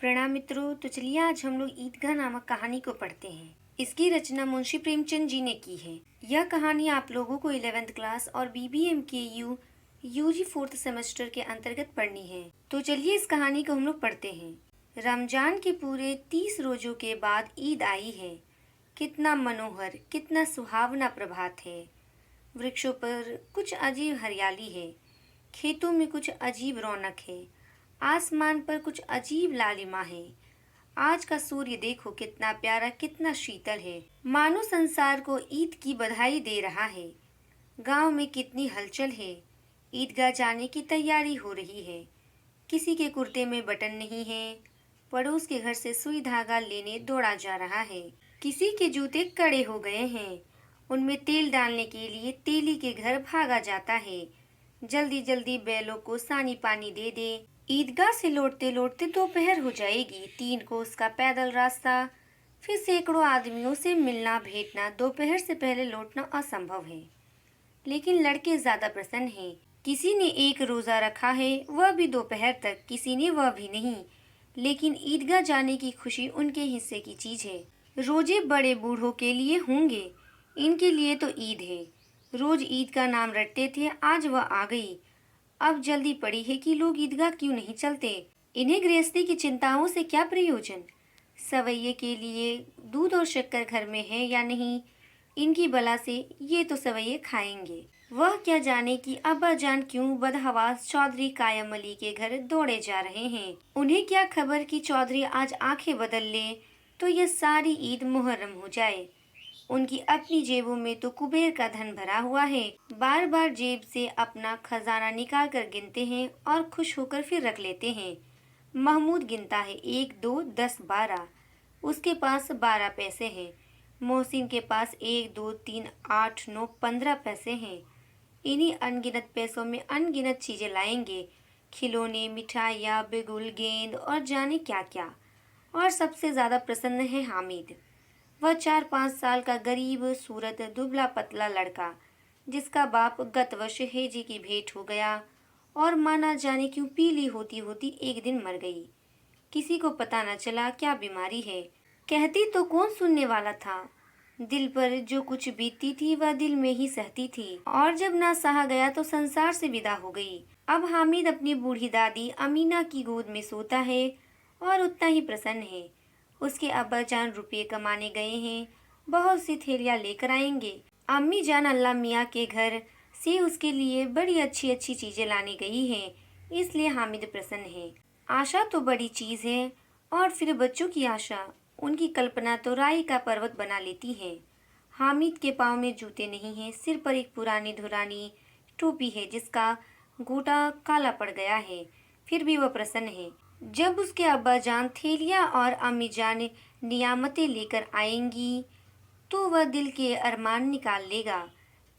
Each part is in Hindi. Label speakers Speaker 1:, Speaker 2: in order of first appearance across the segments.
Speaker 1: प्रणाम मित्रों। तो चलिए आज हम लोग ईदगाह नामक कहानी को पढ़ते हैं। इसकी रचना मुंशी प्रेमचंद जी ने की है। यह कहानी आप लोगों को 11th क्लास और बीबीएम के यूजी 4th सेमेस्टर के अंतर्गत पढ़नी है। तो चलिए इस कहानी को हम लोग पढ़ते हैं। रमजान के पूरे 30 रोजों के बाद ईद आई है। कितना मनोहर, कितना सुहावना प्रभात है। वृक्षों पर कुछ अजीब हरियाली है, खेतों में कुछ अजीब रौनक है, आसमान पर कुछ अजीब लालिमा है। आज का सूर्य देखो कितना प्यारा, कितना शीतल है, मानो संसार को ईद की बधाई दे रहा है। गांव में कितनी हलचल है। ईदगाह जाने की तैयारी हो रही है। किसी के कुर्ते में बटन नहीं है। पड़ोस के घर से सुई धागा लेने दौड़ा जा रहा है। किसी के जूते कड़े हो गए हैं। उनमें तेल डालने के लिए तेली के घर भागा जाता है। जल्दी जल्दी बैलों को सानी पानी दे दे। ईदगाह से लौटते लौटते दोपहर हो जाएगी। 3 कोस का पैदल रास्ता, फिर सैकड़ों आदमियों से मिलना भेंटना। दोपहर से पहले लौटना असंभव है, लेकिन लड़के ज्यादा प्रसन्न हैं। किसी ने एक रोजा रखा है, वह भी दोपहर तक, किसी ने वह भी नहीं। लेकिन ईदगाह जाने की खुशी उनके हिस्से की चीज है। रोजे बड़े बूढ़ों के लिए होंगे, इनके लिए तो ईद है। रोज ईद का नाम रटते थे, आज वह आ गई। अब जल्दी पड़ी है कि लोग ईदगाह क्यों नहीं चलते। इन्हें गृहस्थी की चिंताओं से क्या प्रयोजन। सवैये के लिए दूध और शक्कर घर में है या नहीं, इनकी बला से ये तो सवैये खाएंगे। वह क्या जाने कि अब्बा जान क्यों बदहवास चौधरी कायम अली के घर दौड़े जा रहे हैं। उन्हें क्या खबर कि चौधरी आज आंखें बदल ले तो यह सारी ईद मुहर्रम हो जाए। उनकी अपनी जेबों में तो कुबेर का धन भरा हुआ है। बार बार जेब से अपना खजाना निकाल कर गिनते हैं और खुश होकर फिर रख लेते हैं। महमूद गिनता है 1 2 10 12। उसके पास 12 पैसे हैं। मोहसिन के पास 1 2 3 8 9 15 पैसे हैं। इन्हीं अनगिनत पैसों में अनगिनत चीजें लाएंगे, खिलौने, मिठाइयाँ, बिगुल, गेंद और जाने क्या क्या। और सबसे ज्यादा प्रसन्न है हामिद। वह 4-5 साल का गरीब सूरत दुबला पतला लड़का, जिसका बाप गत वर्ष हेजे की भेंट हो गया और माँ ना जाने क्यों पीली होती होती एक दिन मर गई। किसी को पता न चला क्या बीमारी है। कहती तो कौन सुनने वाला था। दिल पर जो कुछ बीतती थी वह दिल में ही सहती थी, और जब ना सहा गया तो संसार से विदा हो गई। अब हामिद अपनी बूढ़ी दादी अमीना की गोद में सोता है और उतना ही प्रसन्न है। उसके अब्बा जान रुपये कमाने गए हैं, बहुत सी थैलियाँ लेकर आएंगे। अम्मी जान अल्लाह मियाँ के घर से उसके लिए बड़ी अच्छी अच्छी चीजें लाने गई हैं, इसलिए हामिद प्रसन्न है। आशा तो बड़ी चीज है, और फिर बच्चों की आशा, उनकी कल्पना तो राई का पर्वत बना लेती है। हामिद के पाँव में जूते नहीं हैं, सिर पर एक पुरानी धुरानी टोपी है जिसका गोटा काला पड़ गया है, फिर भी वह प्रसन्न है। जब उसके अब्बा जान थैलियाँ और अम्मी जान नियामतें लेकर आएंगी तो वह दिल के अरमान निकाल लेगा।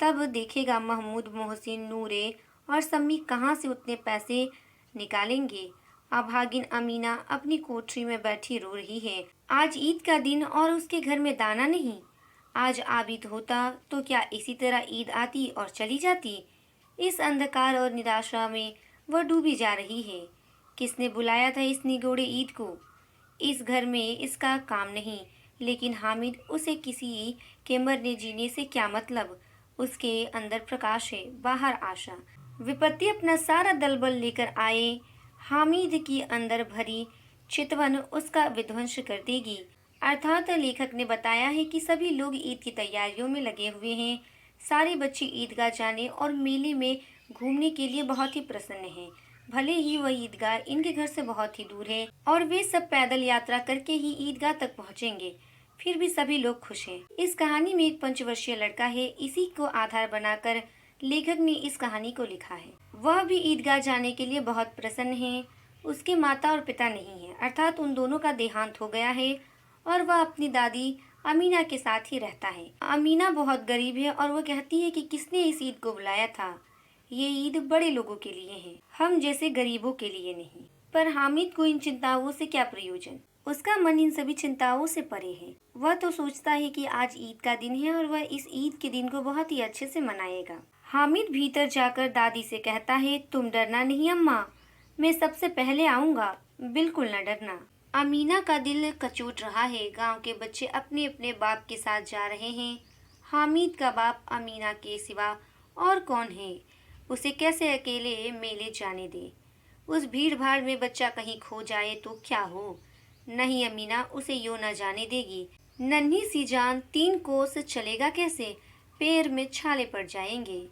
Speaker 1: तब देखेगा महमूद, मोहसिन, नूरे और सम्मी कहाँ से उतने पैसे निकालेंगे। अभागिन अमीना अपनी कोठरी में बैठी रो रही है। आज ईद का दिन और उसके घर में दाना नहीं। आज आबिद होता तो क्या इसी तरह ईद आती और चली जाती। इस अंधकार और निराशा में वह डूबी जा रही है। किसने बुलाया था इस निगोड़े ईद को। इस घर में इसका काम नहीं, लेकिन हामिद, उसे किसी के मरने जीने से क्या मतलब। उसके अंदर प्रकाश है, बाहर आशा। विपत्ति अपना सारा दलबल लेकर आए, हामिद की अंदर भरी चितवन उसका विध्वंस कर देगी। अर्थात लेखक ने बताया है कि सभी लोग ईद की तैयारियों में लगे हुए हैं। सारे बच्चे ईदगाह जाने और मेले में घूमने के लिए बहुत ही प्रसन्न हैं। भले ही वह ईदगाह इनके घर से बहुत ही दूर है और वे सब पैदल यात्रा करके ही ईदगाह तक पहुंचेंगे, फिर भी सभी लोग खुश हैं। इस कहानी में एक 5 वर्षीय लड़का है। इसी को आधार बनाकर लेखक ने इस कहानी को लिखा है। वह भी ईदगाह जाने के लिए बहुत प्रसन्न है। उसके माता और पिता नहीं है, अर्थात उन दोनों का देहांत हो गया है और वह अपनी दादी अमीना के साथ ही रहता है। अमीना बहुत गरीब है और वह कहती है कि किसने इस ईद को बुलाया था। ये ईद बड़े लोगों के लिए है, हम जैसे गरीबों के लिए नहीं। पर हामिद को इन चिंताओं से क्या प्रयोजन। उसका मन इन सभी चिंताओं से परे है। वह तो सोचता है कि आज ईद का दिन है और वह इस ईद के दिन को बहुत ही अच्छे से मनाएगा। हामिद भीतर जाकर दादी से कहता है, तुम डरना नहीं अम्मा, मैं सबसे पहले आऊँगा, बिल्कुल न डरना। अमीना का दिल कचोट रहा है। गांव के बच्चे अपने अपने बाप के साथ जा रहे हैं। हामिद का बाप अमीना के सिवा और कौन है? उसे कैसे अकेले मेले जाने दे? उस भीड़ भाड़ में बच्चा कहीं खो जाए तो क्या हो? नहीं, अमीना उसे यूं न जाने देगी। नन्ही सी जान 3 कोस चलेगा कैसे? पैर में छाले पड़ जाएंगे।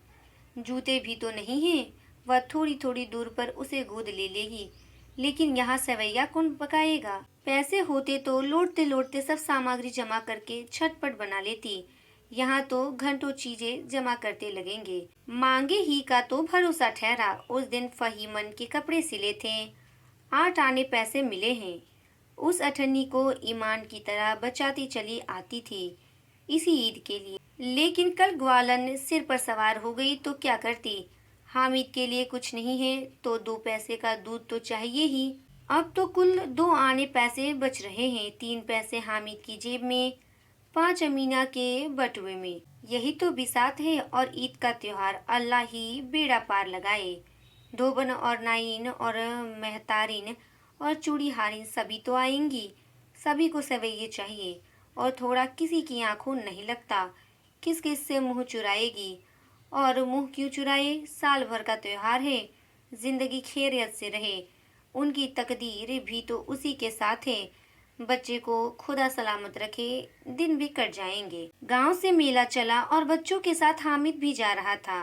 Speaker 1: जूते भी तो नहीं हैं। वह थोड़ी थोड़ी दूर पर उसे गोद ले लेगी। लेकिन यहाँ सेवैया कौन पकाएगा? पैसे होते तो लौटते लौटते सब सामग्री जमा करके झटपट बना लेती। यहाँ तो घंटों चीजें जमा करते लगेंगे। मांगे ही का तो भरोसा ठहरा। उस दिन फहीमन के कपड़े सिले थे। 8 आने पैसे मिले हैं। उस अठन्नी को ईमान की तरह बचाती चली आती थी इसी ईद के लिए। लेकिन कल ग्वालन सिर पर सवार हो गई तो क्या करती? हामिद के लिए कुछ नहीं है तो 2 पैसे का दूध तो चाहिए ही। अब तो कुल 2 आने पैसे बच रहे हैं। 3 पैसे हामिद की जेब में, 5 अमीना के बटुए में। यही तो बिसात है। और ईद का त्योहार अल्लाह ही बेड़ा पार लगाए। धोबन और नाइन और मेहतारिन और चूड़ी हारिन सभी तो आएंगी। सभी को सवैये चाहिए। और थोड़ा किसी की आंखों नहीं लगता। किस किस से मुंह चुराएगी? और मुंह क्यों चुराए? साल भर का त्योहार है। जिंदगी खैरियत से रहे। उनकी तकदीर भी तो उसी के साथ है। बच्चे को खुदा सलामत रखे, दिन भी कट जाएंगे। गांव से मेला चला और बच्चों के साथ हामिद भी जा रहा था।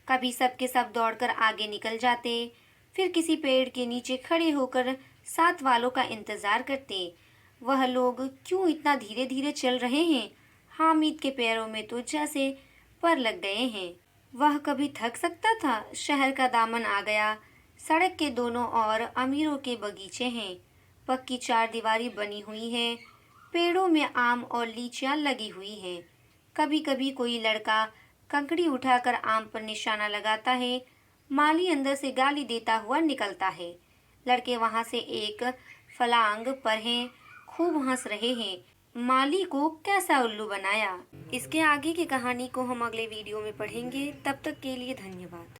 Speaker 1: कभी सब के सब दौड़कर आगे निकल जाते, फिर किसी पेड़ के नीचे खड़े होकर साथ वालों का इंतजार करते। वह लोग क्यों इतना धीरे धीरे चल रहे हैं? हामिद के पैरों में तो जैसे पर लग गए हैं। वह कभी थक सकता था? शहर का दामन आ गया। सड़क के दोनों ओर अमीरों के बगीचे हैं। पक्की 4 दीवारी बनी हुई है। पेड़ों में आम और लीचियां लगी हुई हैं। कभी कभी कोई लड़का कंकड़ी उठाकर आम पर निशाना लगाता है। माली अंदर से गाली देता हुआ निकलता है। लड़के वहां से एक फलांग पर हैं, खूब हंस रहे हैं। माली को कैसा उल्लू बनाया। इसके आगे की कहानी को हम अगले वीडियो में पढ़ेंगे। तब तक के लिए धन्यवाद।